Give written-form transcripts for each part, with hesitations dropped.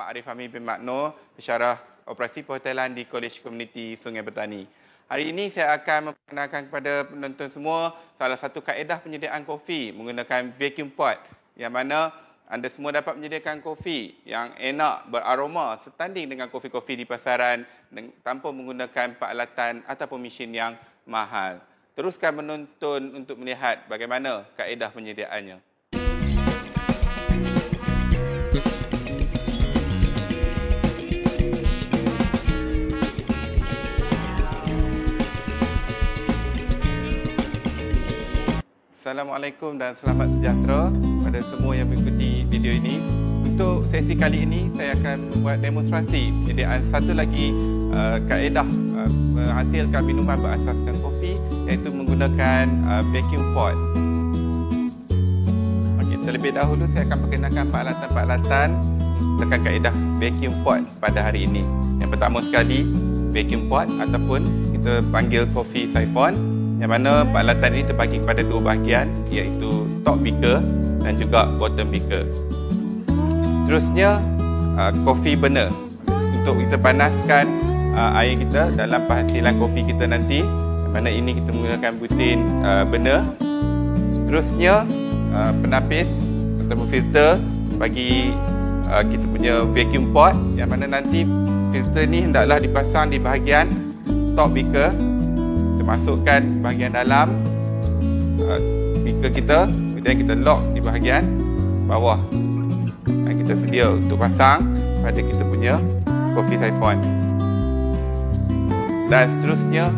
Arif Hamid bin Makno, pensyarah operasi perhotelan di Kolej Komuniti Sungai Bertani. Hari ini saya akan memperkenalkan kepada penonton semua salah satu kaedah penyediaan kopi menggunakan vacuum pot, yang mana anda semua dapat menyediakan kopi yang enak, beraroma, setanding dengan kopi-kopi di pasaran tanpa menggunakan peralatan ataupun mesin yang mahal. Teruskan menonton untuk melihat bagaimana kaedah penyediaannya. Assalamualaikum dan selamat sejahtera pada semua yang mengikuti video ini. Untuk sesi kali ini, saya akan membuat demonstrasi penyediaan satu lagi kaedah menghasilkan minuman berasaskan kopi, iaitu menggunakan vacuum pot. Okey, terlebih dahulu saya akan perkenalkan peralatan-peralatan menggunakan kaedah vacuum pot pada hari ini. Yang pertama sekali, vacuum pot ataupun kita panggil coffee siphon, yang mana peralatan ini terbagi kepada dua bahagian, iaitu top beaker dan juga bottom beaker. Seterusnya, coffee burner untuk kita panaskan air kita dalam penghasilan kopi kita nanti, yang mana ini kita menggunakan butin burner. Seterusnya, penapis atau filter bagi kita punya vacuum pot, yang mana nanti filter ni hendaklah dipasang di bahagian top beaker. Masukkan bahagian dalam beaker kita, kemudian kita lock di bahagian bawah dan kita sedia untuk pasang pada kita punya coffee siphon. Dan seterusnya,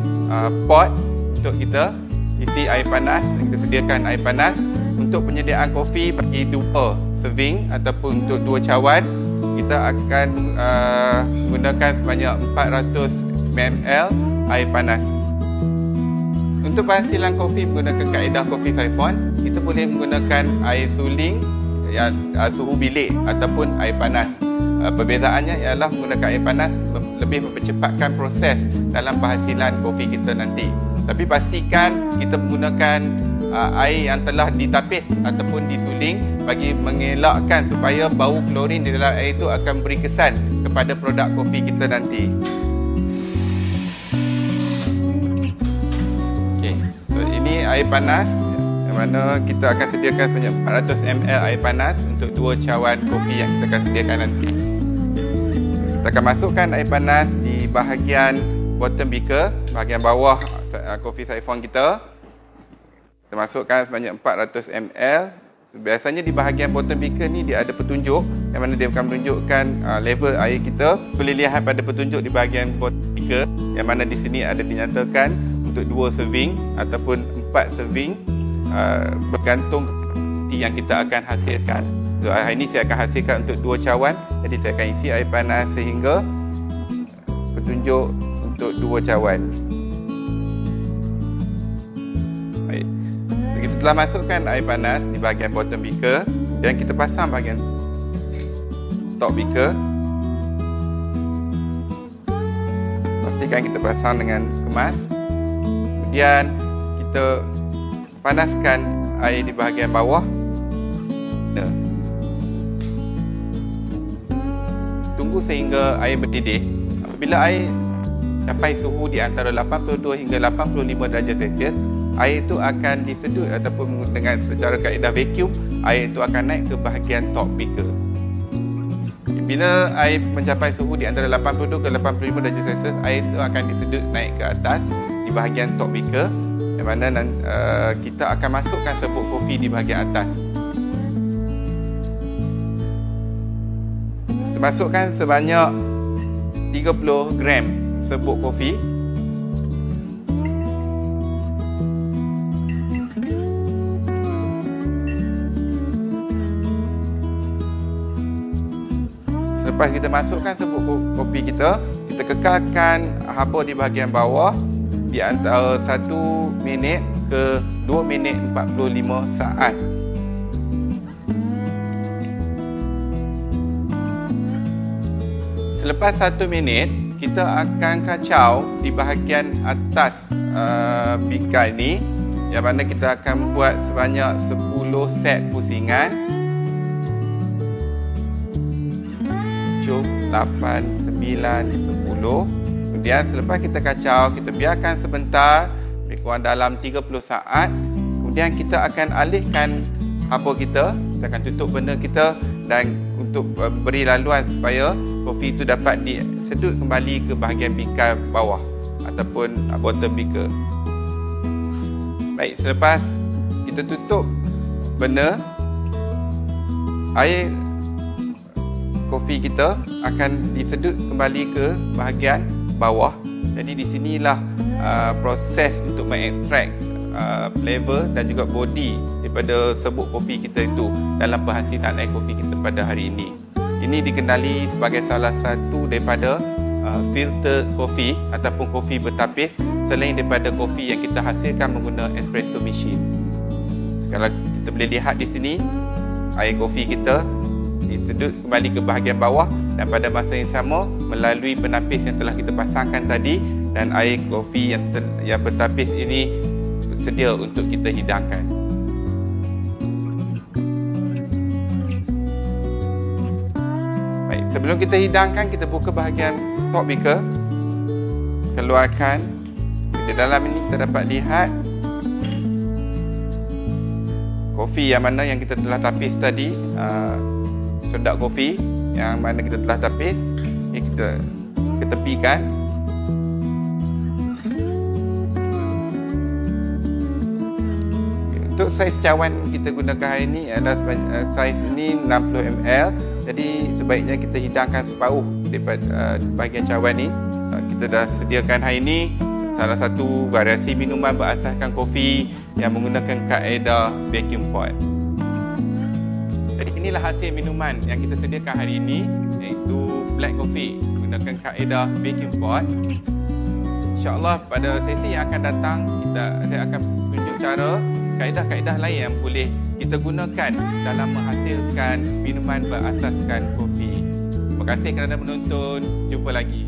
pot untuk kita isi air panas. Kita sediakan air panas untuk penyediaan kopi bagi 2 serving ataupun untuk 2 cawan. Kita akan menggunakan sebanyak 400 ml air panas. Untuk penghasilan kopi menggunakan kaedah coffee siphon, kita boleh menggunakan air suling yang suhu bilik ataupun air panas. Perbezaannya ialah menggunakan air panas lebih mempercepatkan proses dalam penghasilan kopi kita nanti. Tapi pastikan kita menggunakan air yang telah ditapis ataupun disuling bagi mengelakkan supaya bau klorin di dalam air itu akan beri kesan kepada produk kopi kita nanti. Air panas, yang mana kita akan sediakan sebanyak 400 ml air panas untuk 2 cawan kopi yang kita akan sediakan nanti. Kita akan masukkan air panas di bahagian bottom beaker, bahagian bawah coffee siphon kita. Kita masukkan sebanyak 400 ml. Biasanya di bahagian bottom beaker ni dia ada petunjuk, yang mana dia akan menunjukkan level air kita. Boleh lihat pada petunjuk di bahagian bottom beaker, yang mana di sini ada dinyatakan untuk 2 serving ataupun 4 serving, bergantung yang kita akan hasilkan. So, hari ini saya akan hasilkan untuk 2 cawan, jadi saya akan isi air panas sehingga petunjuk untuk 2 cawan. Baik. Kita telah masukkan air panas di bahagian bottom beaker dan kita pasang bahagian top beaker. Pastikan kita pasang dengan kemas. Kemudian kita panaskan air di bahagian bawah. Tunggu sehingga air mendidih. Apabila air capai suhu di antara 82 hingga 85 darjah Celsius, air itu akan disedut ataupun dengan secara kaedah vacuum, air itu akan naik ke bahagian top beaker. Bila air mencapai suhu di antara 82 ke 85 darjah Celsius, air itu akan disedut naik ke atas di bahagian top beaker, yang mana kita akan masukkan serbuk kopi di bahagian atas. Kita masukkan sebanyak 30 gram serbuk kopi. Selepas kita masukkan serbuk kopi kita kekalkan haba di bahagian bawah di antara 1 minit ke 2 minit 45 saat. Selepas 1 minit, kita akan kacau di bahagian atas bingkai ini, yang mana kita akan buat sebanyak 10 set pusingan. 8, 9, 10. Kemudian selepas kita kacau, kita biarkan sebentar, lebih kurang dalam 30 saat. Kemudian kita akan alihkan habur kita, kita akan tutup benda kita dan untuk beri laluan supaya kopi itu dapat disedut kembali ke bahagian bingkai bawah ataupun bottom beaker. Baik, selepas kita tutup benda, air kopi kita akan disedut kembali ke bahagian bawah. Jadi di sinilah proses untuk mengekstrak flavor dan juga body daripada serbuk kopi kita itu dalam penghasilan air kopi kita pada hari ini. Ini dikenali sebagai salah satu daripada filter kopi ataupun kopi bertapis selain daripada kopi yang kita hasilkan menggunakan espresso machine. Kalau kita boleh lihat di sini, air kopi kita disedut kembali ke bahagian bawah dan pada masa yang sama melalui penapis yang telah kita pasangkan tadi, dan air kopi yang bertapis ini sedia untuk kita hidangkan. Baik, sebelum kita hidangkan, kita buka bahagian top beaker. Keluarkan. Di dalam ini kita dapat lihat kopi yang mana yang kita telah tapis tadi, sodak kopi yang mana kita telah tapis. Ini kita ketepikan. Untuk saiz cawan kita gunakan hari ini adalah saiz ini 60 ml. Jadi sebaiknya kita hidangkan separuh daripada bahagian cawan ni. Kita dah sediakan hari ini salah satu variasi minuman berasaskan kopi yang menggunakan kaedah vacuum pot. Jadi inilah hasil minuman yang kita sediakan hari ini, iaitu black coffee menggunakan kaedah vacuum pot. InsyaAllah pada sesi yang akan datang saya akan tunjuk cara kaedah-kaedah lain yang boleh kita gunakan dalam menghasilkan minuman berasaskan kopi. Terima kasih kerana menonton. Jumpa lagi.